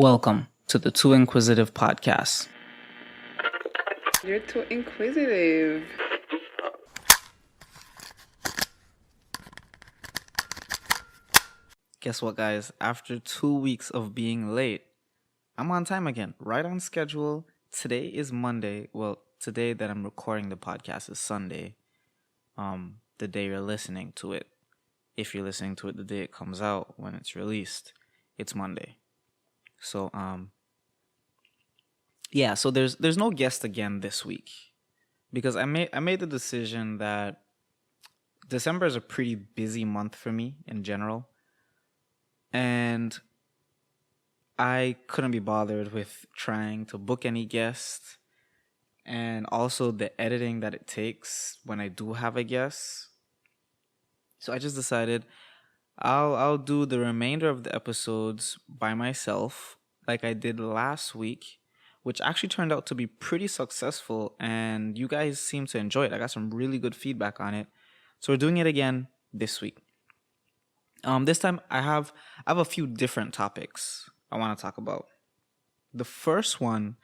Welcome to the Too Inquisitive podcast. You're too inquisitive. Guess what, guys? After 2 weeks of being late, I'm on time again, right on schedule. Today is Monday. Well, today that I'm recording the podcast is Sunday. The day you're listening to it. If you're listening to it the day it comes out, when it's released, it's Monday. So, yeah. So there's no guest again this week because I made the decision that December is a pretty busy month for me in general. And I couldn't be bothered with trying to book any guests and also the editing that it takes when I do have a guest. So I just decided I'll do the remainder of the episodes by myself like I did last week, which actually turned out to be pretty successful and you guys seem to enjoy it. I got some really good feedback on it. So we're doing it again this week. This time I have a few different topics I want to talk about. The first one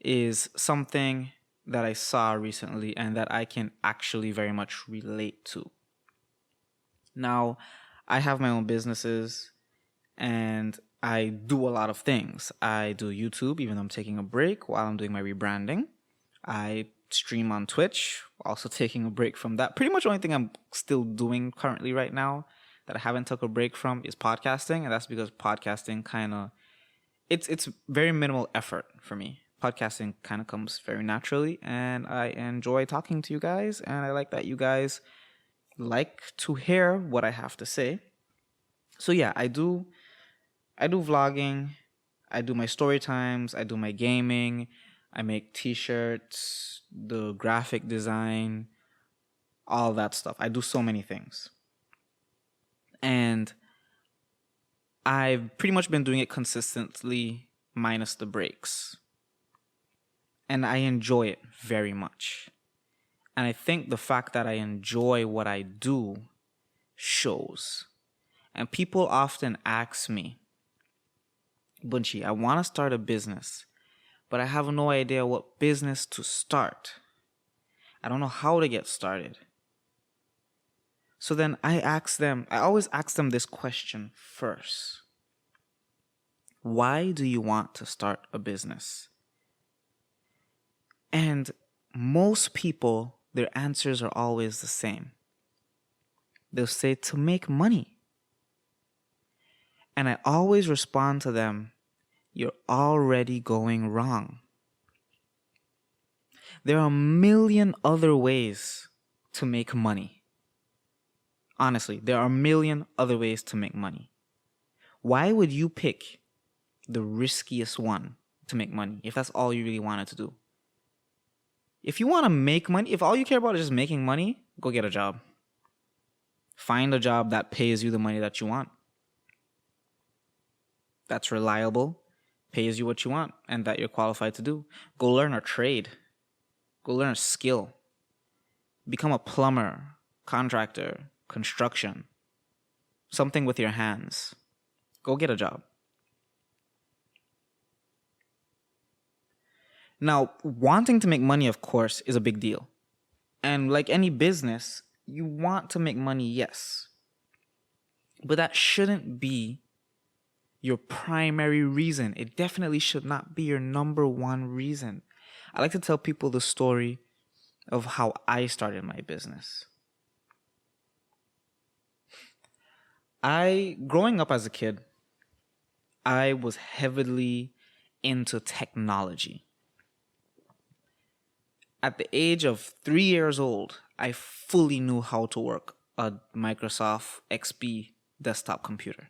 is something that I saw recently and that I can actually very much relate to. Now, I have my own businesses and I do a lot of things. I do YouTube, even though I'm taking a break while I'm doing my rebranding. I stream on Twitch, also taking a break from that. Pretty much the only thing I'm still doing currently right now that I haven't took a break from is podcasting, and that's because podcasting kind of it's very minimal effort for me. Podcasting kind of comes very naturally, and I enjoy talking to you guys, and I like that you guys like to hear what I have to say. So yeah, I do vlogging, I do my story times, I do my gaming, I make t-shirts, the graphic design, all that stuff. I do so many things. And I've pretty much been doing it consistently minus the breaks. And I enjoy it very much. And I think the fact that I enjoy what I do shows. And people often ask me, Bunchi, I want to start a business, but I have no idea what business to start. I don't know how to get started. So then I always ask them this question first. Why do you want to start a business? And most people, their answers are always the same. They'll say to make money. And I always respond to them, you're already going wrong. There are a million other ways to make money. Honestly, there are a million other ways to make money. Why would you pick the riskiest one to make money if that's all you really wanted to do? If you want to make money, if all you care about is just making money, go get a job. Find a job that pays you the money that you want. That's reliable, pays you what you want, and that you're qualified to do. Go learn a trade. Go learn a skill. Become a plumber, contractor, construction. Something with your hands. Go get a job. Now, wanting to make money, of course, is a big deal. And like any business, you want to make money, yes. But that shouldn't be your primary reason. It definitely should not be your number one reason. I like to tell people the story of how I started my business. Growing up as a kid, I was heavily into technology. At the age of 3 years old, I fully knew how to work a Microsoft XP desktop computer.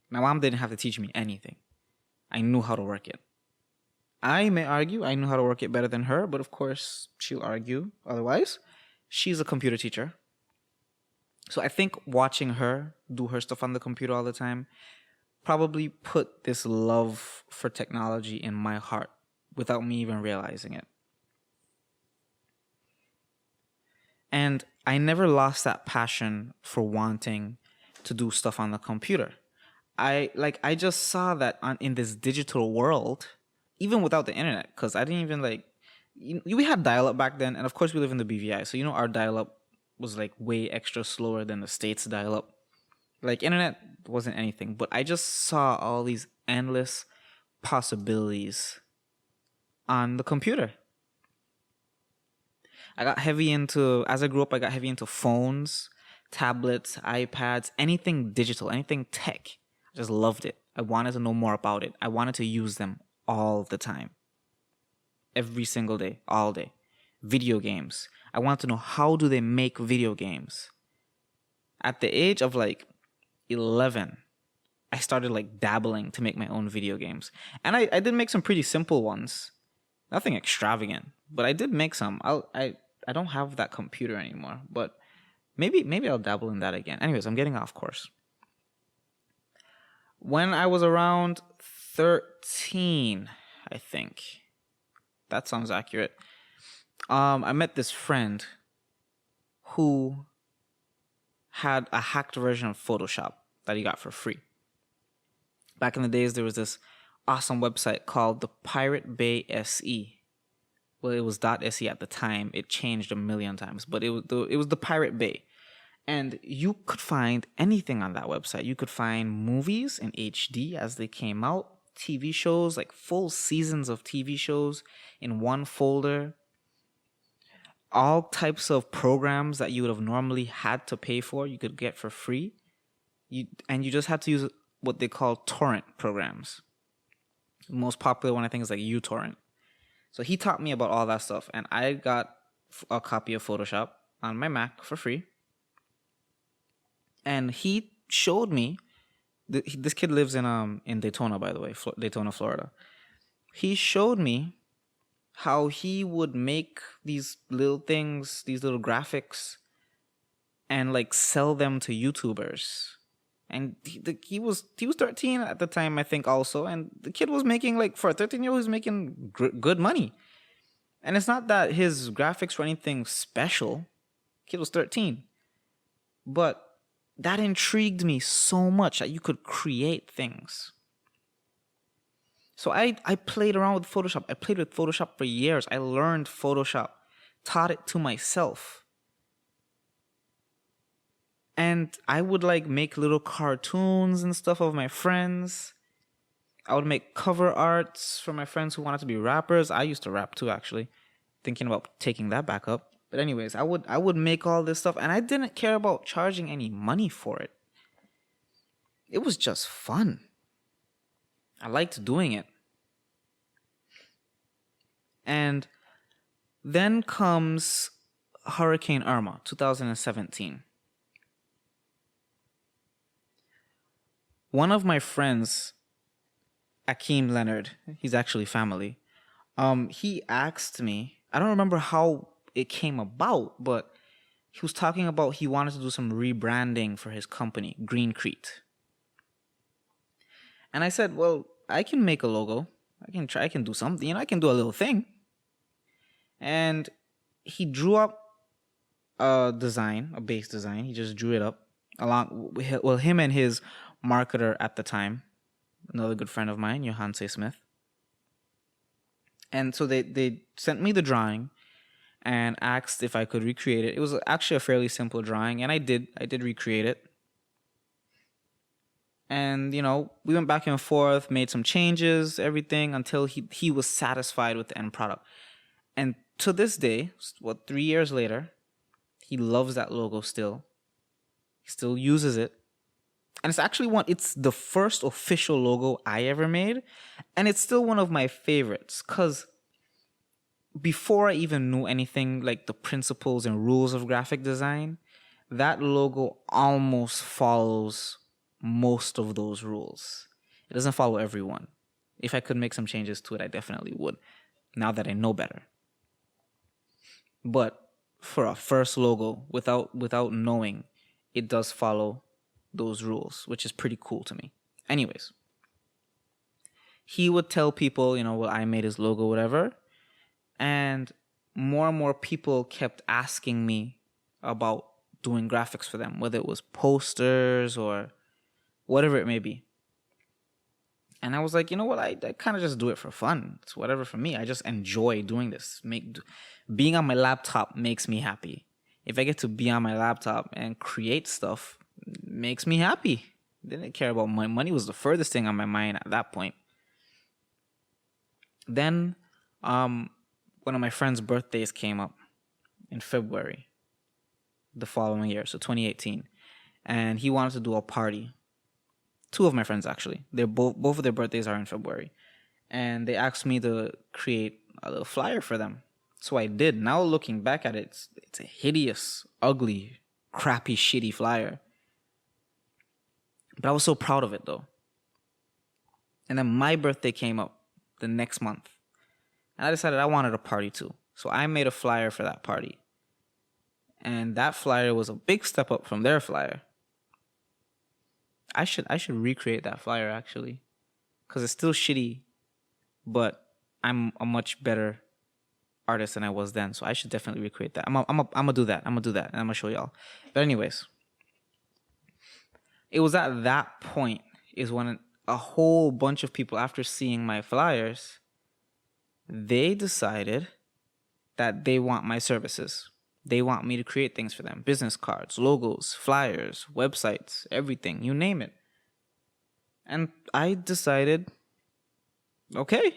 My mom didn't have to teach me anything. I knew how to work it. I may argue I knew how to work it better than her, but of course she'll argue otherwise. She's a computer teacher. So I think watching her do her stuff on the computer all the time probably put this love for technology in my heart without me even realizing it. And I never lost that passion for wanting to do stuff on the computer. I just saw that in this digital world, even without the internet, because I didn't even we had dial up back then, and of course we live in the BVI, so our dial up was like way extra slower than the States dial up. Like internet wasn't anything, but I just saw all these endless possibilities on the computer. As I grew up, I got heavy into phones, tablets, iPads, anything digital, anything tech. I just loved it. I wanted to know more about it. I wanted to use them all the time. Every single day, all day. Video games. I wanted to know, how do they make video games? At the age of 11, I started dabbling to make my own video games. And I did make some pretty simple ones. Nothing extravagant, but I did make some. I don't have that computer anymore, but maybe I'll dabble in that again. Anyways, I'm getting off course. When I was around 13, I think. That sounds accurate. I met this friend who had a hacked version of Photoshop that he got for free. Back in the days, there was this awesome website called the Pirate Bay SE. Well, it was .se at the time. It changed a million times, but it was the Pirate Bay. And you could find anything on that website. You could find movies in HD as they came out, TV shows, like full seasons of TV shows in one folder, all types of programs that you would have normally had to pay for, you could get for free. You just had to use what they call torrent programs. The most popular one, I think, is like uTorrent. So he taught me about all that stuff, and I got a copy of Photoshop on my Mac for free. And he showed me, this kid lives in Daytona, by the way, Daytona, Florida. He showed me how he would make these little things, these little graphics, and sell them to YouTubers. And he was 13 at the time, I think, also. And the kid was making, for a 13-year-old, he was making good money. And it's not that his graphics were anything special. The kid was 13. But that intrigued me so much that you could create things. So I played around with Photoshop. I played with Photoshop for years. I learned Photoshop, taught it to myself. And I would make little cartoons and stuff of my friends. I would make cover arts for my friends who wanted to be rappers. I used to rap too, actually. Thinking about taking that back up. But anyways, I would make all this stuff, and I didn't care about charging any money for it. It was just fun. I liked doing it. And then comes Hurricane Irma, 2017. One of my friends, Akeem Leonard, he's actually family, he asked me, I don't remember how it came about, but he was talking about he wanted to do some rebranding for his company, Greencrete. And I said, well, I can make a logo. I can do something. I can do a little thing. And he drew up a base design. He just drew it up him and his marketer at the time, another good friend of mine, Johanse Smith. And so they sent me the drawing and asked if I could recreate it. It was actually a fairly simple drawing, and I did recreate it. And, we went back and forth, made some changes, everything, until he was satisfied with the end product. And to this day, 3 years later, he loves that logo still. He still uses it. And it's actually it's the first official logo I ever made. And it's still one of my favorites, because before I even knew anything like the principles and rules of graphic design, that logo almost follows most of those rules. It doesn't follow everyone. If I could make some changes to it, I definitely would, now that I know better. But for a first logo, without knowing, it does follow those rules, which is pretty cool to me. Anyways, he would tell people, well, I made his logo, whatever. And more people kept asking me about doing graphics for them, whether it was posters or whatever it may be. And I was like, you know what? I kind of just do it for fun. It's whatever for me. I just enjoy doing this. Being on my laptop makes me happy. If I get to be on my laptop and create stuff, it makes me happy. Didn't care about money. Money was the furthest thing on my mind at that point. Then, one of my friend's birthdays came up in February the following year, so 2018, and he wanted to do a party. Two of my friends, actually. They're both of their birthdays are in February. And they asked me to create a little flyer for them. So I did. Now looking back at it, it's a hideous, ugly, crappy, shitty flyer. But I was so proud of it, though. And then my birthday came up the next month. And I decided I wanted a party too. So I made a flyer for that party. And that flyer was a big step up from their flyer. I should recreate that flyer, actually, because it's still shitty, but I'm a much better artist than I was then, so I should definitely recreate that. I'm gonna do that. And I'm gonna show y'all. But anyways, it was at that point is when a whole bunch of people, after seeing my flyers, they decided that they want my services. They want me to create things for them. Business cards, logos, flyers, websites, everything. You name it. And I decided, okay,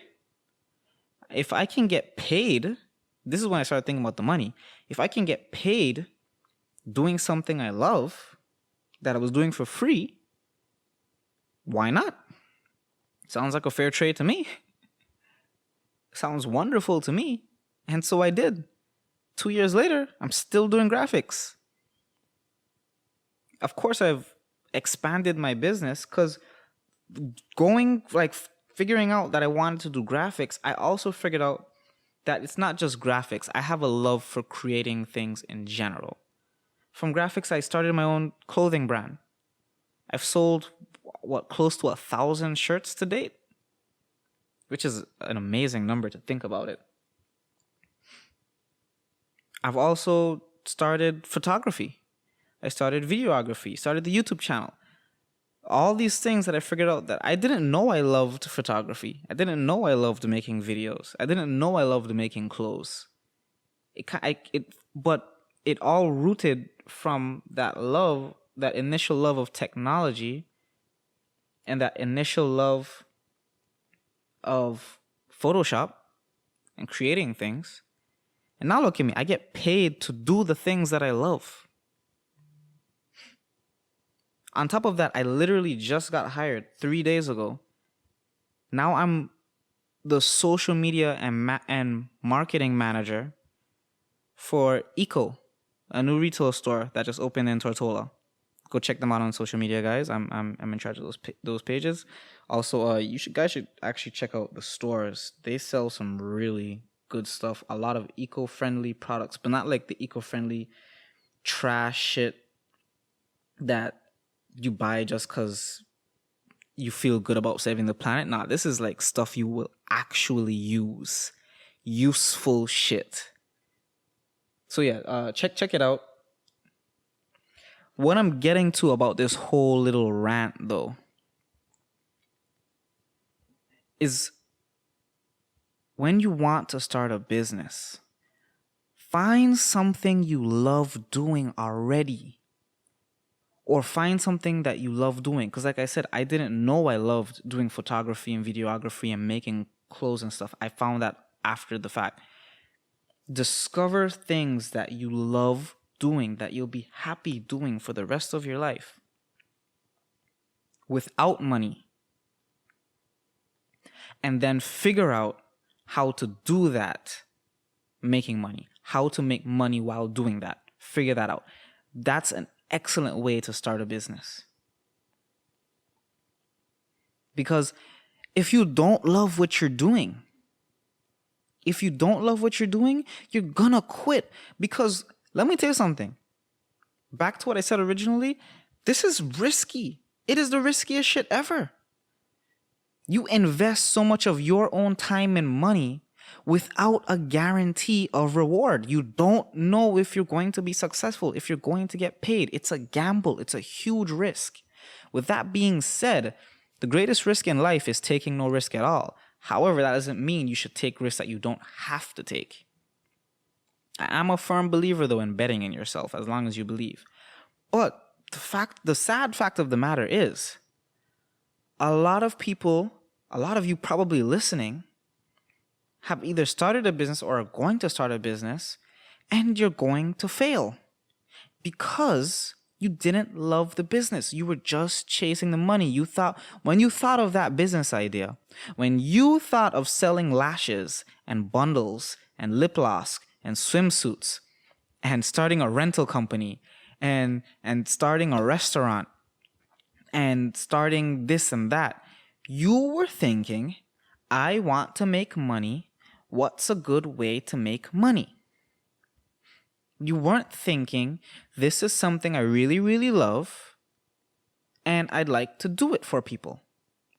if I can get paid, this is when I started thinking about the money. If I can get paid doing something I love, that I was doing for free, why not? Sounds like a fair trade to me. Sounds wonderful to me. And so I did. 2 years later, I'm still doing graphics. Of course, I've expanded my business because figuring out that I wanted to do graphics, I also figured out that it's not just graphics. I have a love for creating things in general. From graphics, I started my own clothing brand. I've sold, close to 1,000 shirts to date, which is an amazing number to think about it. I've also started photography. I started videography, started the YouTube channel. All these things that I figured out that I didn't know I loved photography. I didn't know I loved making videos. I didn't know I loved making clothes. But it all rooted from that love, that initial love of technology, and that initial love of Photoshop and creating things. And now look at me, I get paid to do the things that I love. On top of that, I literally just got hired 3 days ago. Now I'm the social media and marketing manager for Eco, a new retail store that just opened in Tortola. Go check them out on social media, guys. I'm in charge of those pages. Also, guys should actually check out the stores. They sell some really good stuff. A lot of eco-friendly products, but not like the eco-friendly trash shit that you buy just because you feel good about saving the planet. Nah, this is like stuff you will actually use. Useful shit. So yeah, check it out. What I'm getting to about this whole little rant, though, is when you want to start a business, find something you love doing already. Or find something that you love doing. Because like I said, I didn't know I loved doing photography and videography and making clothes and stuff. I found that after the fact. Discover things that you love doing, that you'll be happy doing for the rest of your life. Without money. And then figure out how to do that making money. How to make money while doing that. Figure that out. That's an excellent way to start a business. Because if you don't love what you're doing, you're gonna quit. Because let me tell you something. Back to what I said originally, this is risky. It is the riskiest shit ever. You invest so much of your own time and money without a guarantee of reward. You don't know if you're going to be successful, if you're going to get paid. It's a gamble. It's a huge risk. With that being said, The greatest risk in life is taking no risk at all. However, that doesn't mean you should take risks that you don't have to take. I'm a firm believer, though, in betting in yourself as long as you believe. But the sad fact of the matter is, a lot of people, a lot of you probably listening, have either started a business or are going to start a business, and you're going to fail because you didn't love the business. You were just chasing the money. When you thought of that business idea, when you thought of selling lashes and bundles and lip gloss and swimsuits and starting a rental company and starting a restaurant and starting this and that, you were thinking, I want to make money. What's a good way to make money? You weren't thinking, this is something I really, really love, and I'd like to do it for people,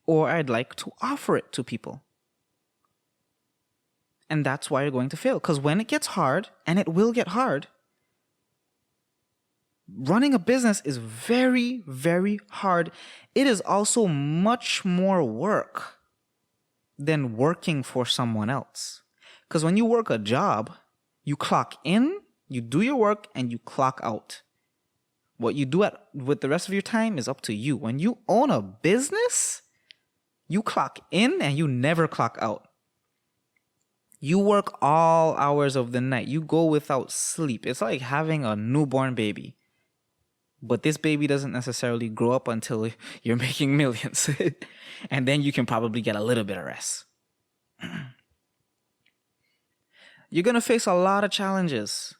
or I'd like to offer it to people. And that's why you're going to fail. Because when it gets hard, and it will get hard, running a business is very, very hard. It is also much more work than working for someone else. Because when you work a job, you clock in, you do your work, and you clock out. What you do with the rest of your time is up to you. When you own a business, you clock in and you never clock out. You work all hours of the night. You go without sleep. It's like having a newborn baby. But this baby doesn't necessarily grow up until you're making millions. And then you can probably get a little bit of rest. You're going to face a lot of challenges.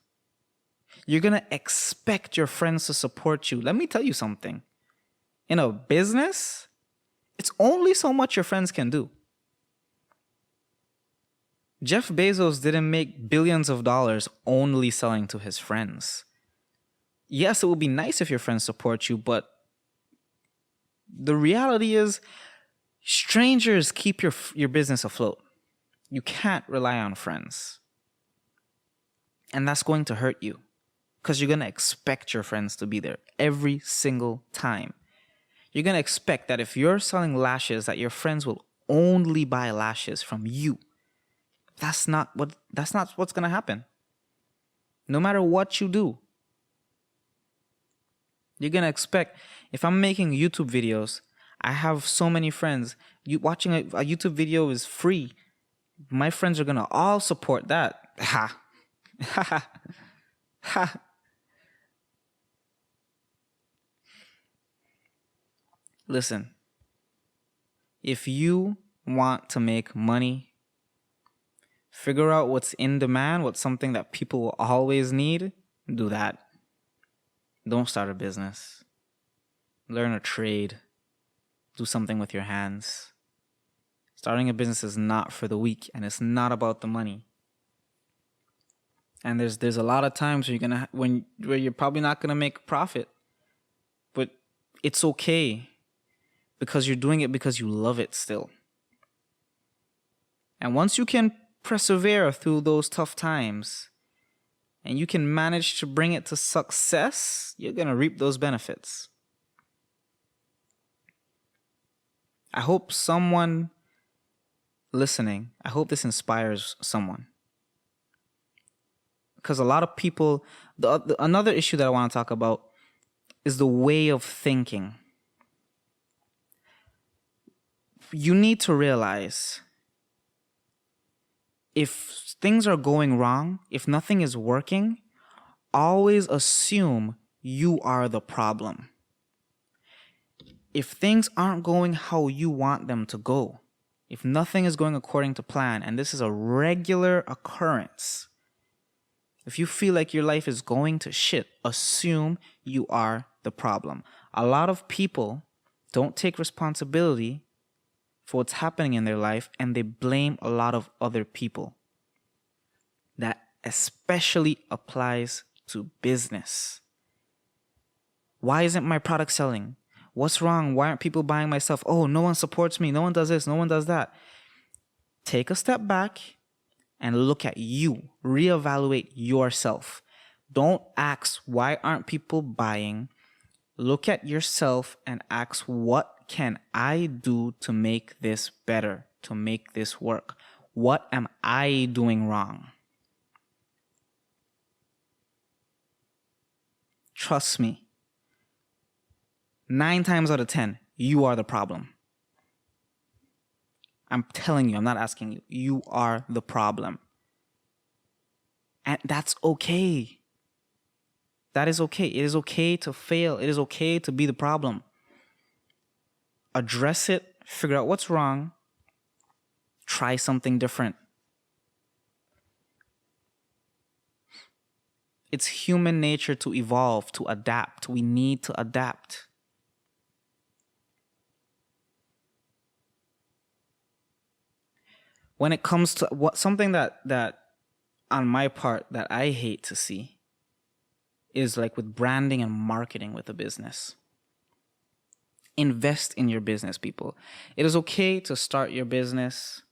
You're going to expect your friends to support you. Let me tell you something. In a business, it's only so much your friends can do. Jeff Bezos didn't make billions of dollars only selling to his friends. Yes, it would be nice if your friends support you, but the reality is strangers keep your business afloat. You can't rely on friends. And that's going to hurt you because you're going to expect your friends to be there every single time. You're going to expect that if you're selling lashes, that your friends will only buy lashes from you. That's not what's going to happen. No matter what you do. You're going to expect, if I'm making YouTube videos, I have so many friends. Watching a YouTube video is free. My friends are going to all support that. Ha. Ha. Ha. Listen, if you want to make money, figure out what's in demand, what's something that people will always need, do that. Don't start a business. Learn a trade. Do something with your hands. Starting a business is not for the weak, and it's not about the money. And there's a lot of times where you're probably not gonna make profit, but it's okay because you're doing it because you love it still. And once you can persevere through those tough times, and you can manage to bring it to success, you're going to reap those benefits. I hope someone listening, I hope this inspires someone. Because a lot of people, another issue that I want to talk about is the way of thinking. You need to realize if things are going wrong, if nothing is working, always assume you are the problem. If things aren't going how you want them to go, if nothing is going according to plan, and this is a regular occurrence, if you feel like your life is going to shit, assume you are the problem. A lot of people don't take responsibility for what's happening in their life, and they blame a lot of other people. That especially applies to business. Why isn't my product selling? What's wrong? Why aren't people buying my stuff? Oh, no one supports me. No one does this. No one does that. Take a step back and look at you. Reevaluate yourself. Don't ask, why aren't people buying? Look at yourself and ask, what what can I do to make this better, to make this work? What am I doing wrong? Trust me. 9 times out of 10, you are the problem. I'm telling you, I'm not asking you. You are the problem. And that's okay. That is okay. It is okay to fail. It is okay to be the problem. Address it, figure out what's wrong, try something different. It's human nature to evolve, to adapt. We need to adapt. When it comes to something that on my part that I hate to see is like with branding and marketing with a business. Invest in your business, people. It is okay to start your business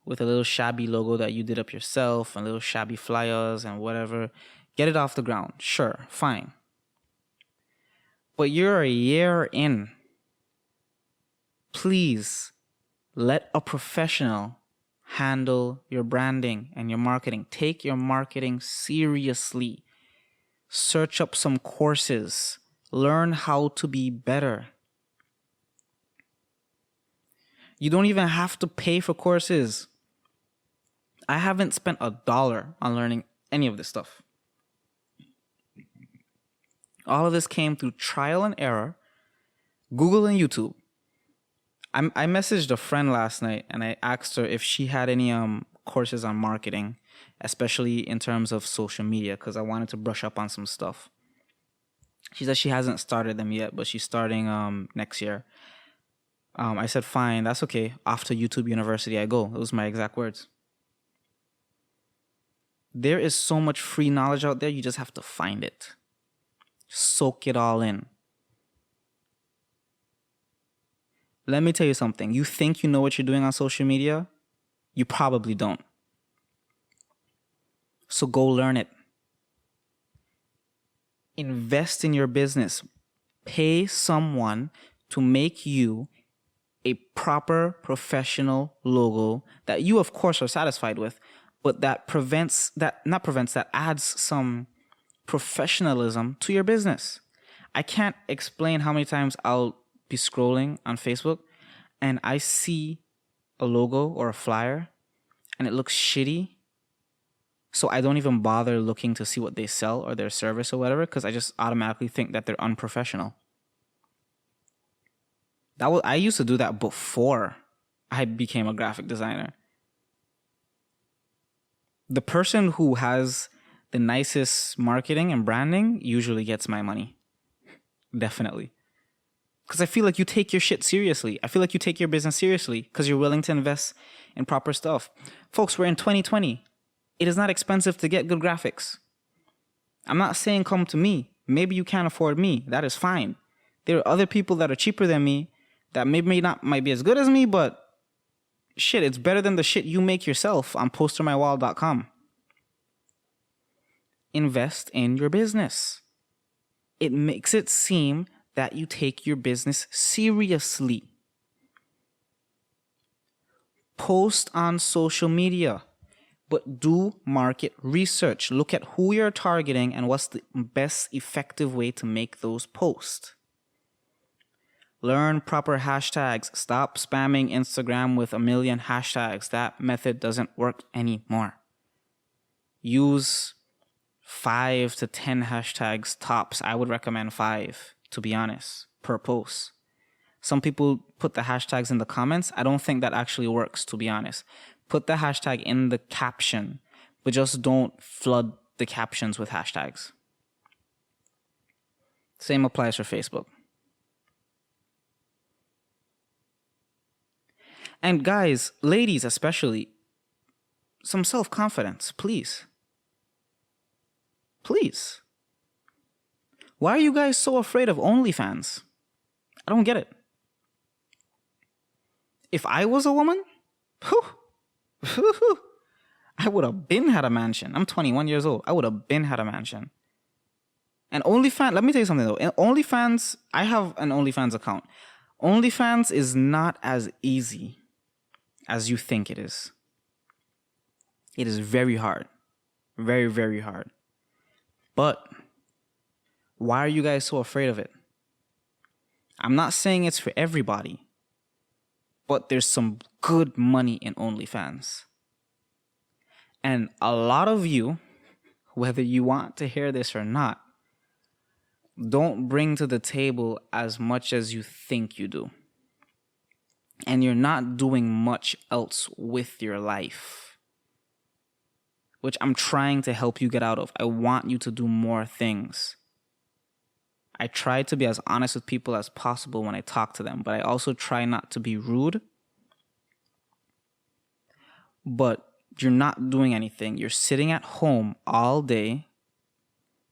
with a little shabby logo that you did up yourself and little shabby flyers and whatever. Get it off the ground. Sure, fine. But you're a year in. Please let a professional handle your branding and your marketing. Take your marketing seriously. Search up some courses. Learn how to be better. You don't even have to pay for courses. I haven't spent $1 on learning any of this stuff. All of this came through trial and error, Google and YouTube. I messaged a friend last night and I asked her if she had any courses on marketing, especially in terms of social media, because I wanted to brush up on some stuff. She said she hasn't started them yet, but she's starting next year. I said, fine, that's okay. Off to YouTube University I go. Those were my exact words. There is so much free knowledge out there, you just have to find it. Soak it all in. Let me tell you something. You think you know what you're doing on social media? You probably don't. So go learn it. Invest in your business. Pay someone to make you a proper professional logo that you, of course, are satisfied with, but that adds some professionalism to your business. I can't explain how many times I'll be scrolling on Facebook and I see a logo or a flyer and it looks shitty. So I don't even bother looking to see what they sell or their service or whatever, because I just automatically think that they're unprofessional. I used to do that before I became a graphic designer. The person who has the nicest marketing and branding usually gets my money. Definitely. Because I feel like you take your shit seriously. I feel like you take your business seriously because you're willing to invest in proper stuff. Folks, we're in 2020. It is not expensive to get good graphics. I'm not saying come to me. Maybe you can't afford me. That is fine. There are other people that are cheaper than me that might be as good as me, but shit, it's better than the shit you make yourself on postermywall.com. Invest in your business. It makes it seem that you take your business seriously. Post on social media, but do market research. Look at who you're targeting and what's the best effective way to make those posts. Learn proper hashtags. Stop spamming Instagram with 1 million hashtags. That method doesn't work anymore. Use 5 to 10 hashtags tops. I would recommend 5, to be honest, per post. Some people put the hashtags in the comments. I don't think that actually works, to be honest. Put the hashtag in the caption, but just don't flood the captions with hashtags. Same applies for Facebook. And guys, ladies especially, some self-confidence, please. Please. Why are you guys so afraid of OnlyFans? I don't get it. If I was a woman, I would have been had a mansion. I'm 21 years old. I would have been had a mansion. And OnlyFans, let me tell you something though. OnlyFans, I have an OnlyFans account. OnlyFans is not as easy as you think it is. It is very hard. Very, very hard. But why are you guys so afraid of it? I'm not saying it's for everybody, but there's some good money in OnlyFans. And a lot of you, whether you want to hear this or not, don't bring to the table as much as you think you do. And you're not doing much else with your life, which I'm trying to help you get out of. I want you to do more things. I try to be as honest with people as possible when I talk to them, but I also try not to be rude. But you're not doing anything. You're sitting at home all day.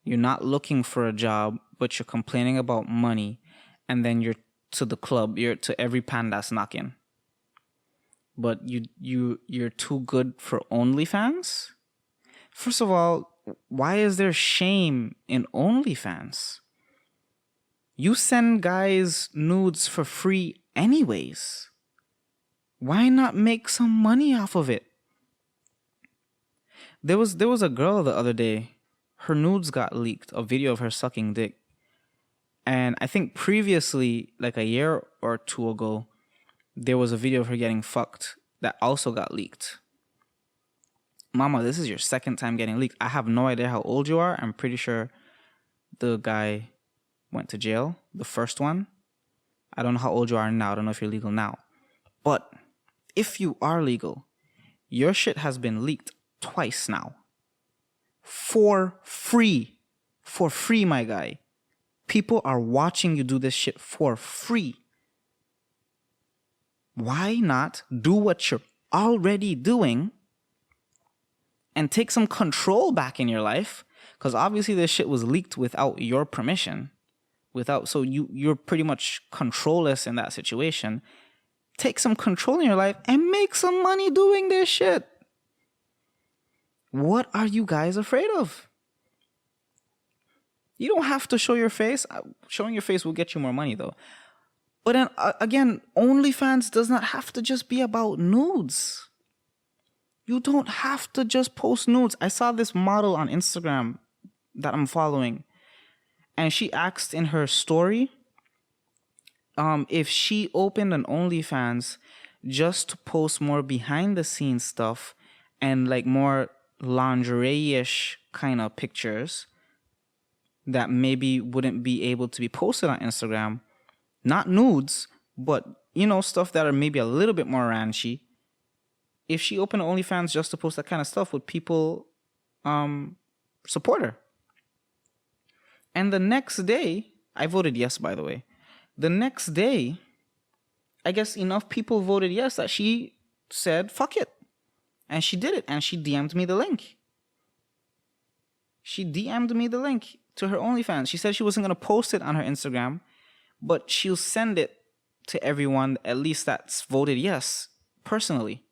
You're not looking for a job, but you're complaining about money. And then you're to the club. You're to every pan that's knocking. But you're too good for OnlyFans? First of all, why is there shame in OnlyFans? You send guys nudes for free anyways. Why not make some money off of it? There was a girl the other day. Her nudes got leaked, a video of her sucking dick. And I think previously, like a year or two ago, there was a video of her getting fucked that also got leaked. Mama, this is your second time getting leaked. I have no idea how old you are. I'm pretty sure the guy went to jail, the first one. I don't know how old you are now. I don't know if you're legal now. But if you are legal, your shit has been leaked twice now. For free. For free, my guy. People are watching you do this shit for free. Why not do what you're already doing and take some control back in your life? Because obviously this shit was leaked without your permission. So you're pretty much controlless in that situation. Take some control in your life and make some money doing this shit. What are you guys afraid of? You don't have to show your face. Showing your face will get you more money though. But then again, OnlyFans does not have to just be about nudes. You don't have to just post nudes. I saw this model on Instagram that I'm following, and she asked in her story if she opened an OnlyFans just to post more behind the scenes stuff and like more lingerie-ish kind of pictures that maybe wouldn't be able to be posted on Instagram. Not nudes, but, you know, stuff that are maybe a little bit more ranchy. If she opened OnlyFans just to post that kind of stuff, would people support her? And the next day, I voted yes, by the way. The next day, I guess enough people voted yes that she said, fuck it. And she did it. And she DM'd me the link. She DM'd me the link to her OnlyFans. She said she wasn't going to post it on her Instagram, but she'll send it to everyone, at least that's voted yes, personally.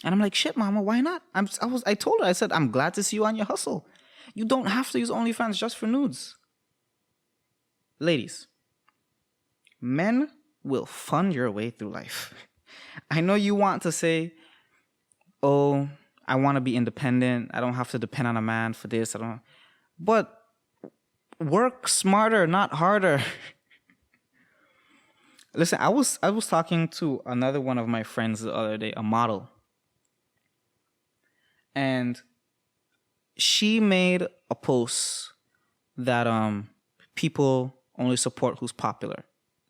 And I'm like, shit, mama, why not? I told her, I said, I'm glad to see you on your hustle. You don't have to use OnlyFans just for nudes. Ladies, men will fund your way through life. I know you want to say, oh, I want to be independent. I don't have to depend on a man for this. But work smarter, not harder. Listen, I was talking to another one of my friends the other day, a model. And she made a post that people only support who's popular,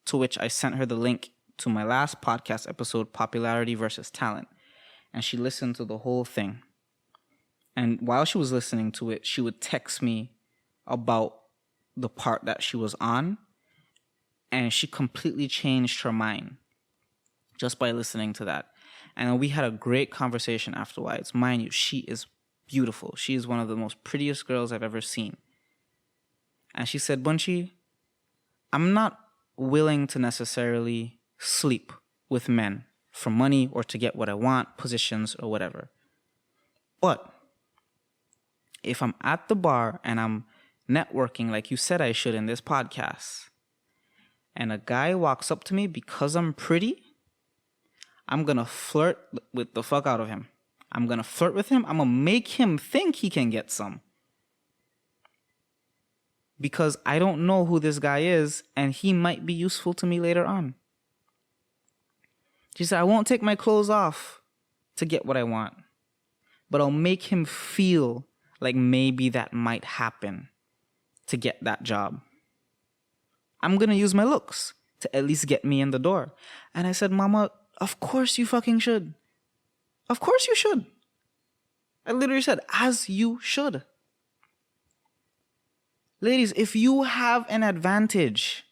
to which I sent her the link to my last podcast episode, Popularity versus Talent. And she listened to the whole thing. And while she was listening to it, she would text me about the part that she was on. And she completely changed her mind just by listening to that. And we had a great conversation afterwards. Mind you, she is beautiful. She is one of the most prettiest girls I've ever seen. And she said, Bunchy, I'm not willing to necessarily sleep with men for money or to get what I want, positions or whatever. But if I'm at the bar and I'm networking like you said I should in this podcast, and a guy walks up to me because I'm pretty, I'm going to flirt with the fuck out of him. I'm going to flirt with him. I'm going to make him think he can get some. Because I don't know who this guy is, and he might be useful to me later on. She said, I won't take my clothes off to get what I want, but I'll make him feel like maybe that might happen to get that job. I'm going to use my looks to at least get me in the door. And I said, Mama, of course you fucking should. Of course you should. I literally said, as you should. Ladies, if you have an advantage,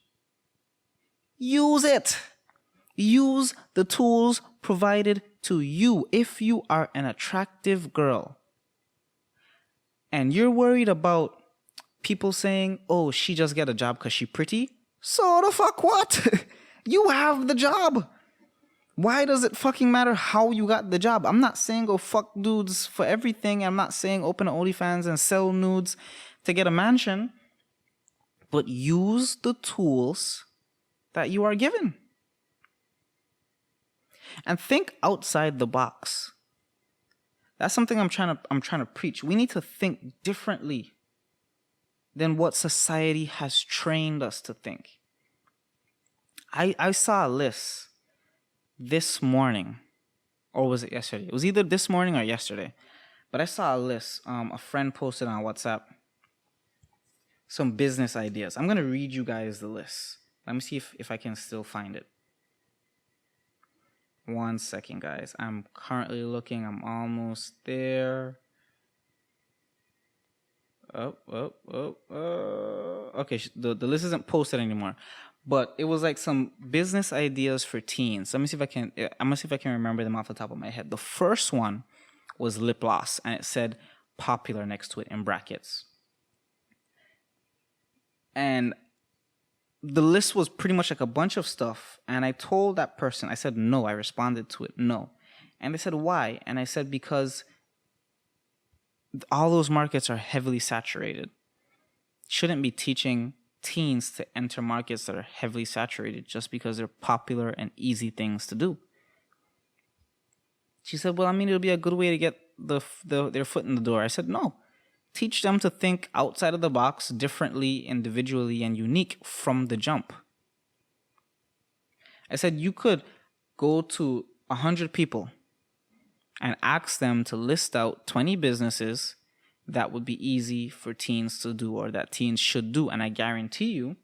use it. Use the tools provided to you. If you are an attractive girl and you're worried about people saying, oh, she just get a job because she pretty, so the fuck what? You have the job. Why does it fucking matter how you got the job? I'm not saying go fuck dudes for everything. I'm not saying open OnlyFans and sell nudes to get a mansion. But use the tools that you are given. And think outside the box. That's something I'm trying to preach. We need to think differently than what society has trained us to think. I saw a list this morning, or was it yesterday? It was either this morning or yesterday. But I saw a list. A friend posted on WhatsApp some business ideas. I'm going to read you guys the list. Let me see if I can still find it. 1 second, guys. I'm currently looking. I'm almost there. Okay, the list isn't posted anymore. But it was like some business ideas for teens. I'm gonna see if I can remember them off the top of my head. The first one was lip gloss, and it said popular next to it in brackets. And the list was pretty much like a bunch of stuff. And I told that person, I said, no, I responded to it, no. And they said, why? And I said, because all those markets are heavily saturated. Shouldn't be teaching teens to enter markets that are heavily saturated just because they're popular and easy things to do. She said, well, I mean, it'll be a good way to get their foot in the door. I said, no. Teach them to think outside of the box, differently, individually, and unique from the jump. I said you could go to 100 people and ask them to list out 20 businesses that would be easy for teens to do or that teens should do. And I guarantee you,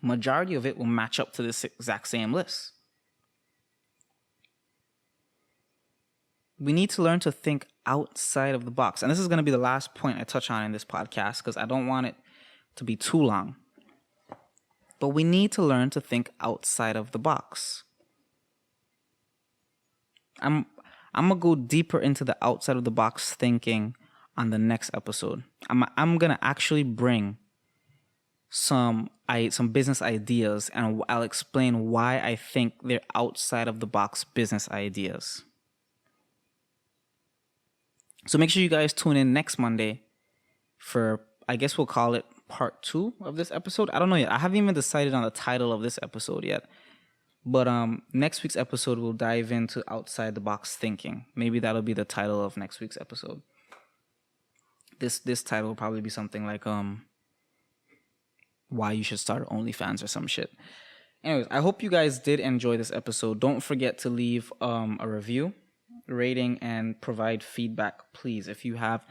majority of it will match up to this exact same list. We need to learn to think outside of the box. And this is going to be the last point I touch on in this podcast because I don't want it to be too long. But we need to learn to think outside of the box. I'm going to go deeper into the outside of the box thinking on the next episode. I'm going to actually bring some business ideas, and I'll explain why I think they're outside of the box business ideas. So make sure you guys tune in next Monday for, I guess we'll call it part 2 of this episode. I don't know yet. I haven't even decided on the title of this episode yet. But next week's episode, we'll dive into outside the box thinking. Maybe that'll be the title of next week's episode. This title will probably be something like why you should start OnlyFans or some shit. Anyways, I hope you guys did enjoy this episode. Don't forget to leave a review, rating, and provide feedback, please. If you have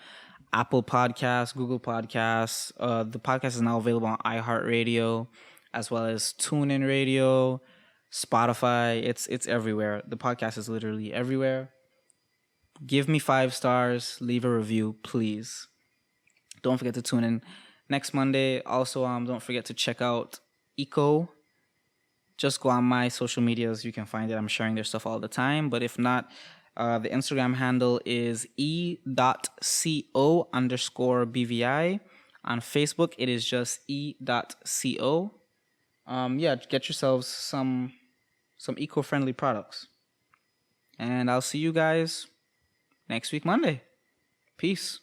Apple Podcasts, Google Podcasts, the podcast is now available on iHeartRadio, as well as TuneIn Radio, Spotify. It's everywhere. The podcast is literally everywhere. Give me 5 stars. Leave a review, please. Don't forget to tune in next Monday. Also, don't forget to check out Eco. Just go on my social medias. You can find it. I'm sharing their stuff all the time. But if not, the Instagram handle is e.co_BVI. On Facebook, it is just e.co. Get yourselves some eco-friendly products. And I'll see you guys next week, Monday. Peace.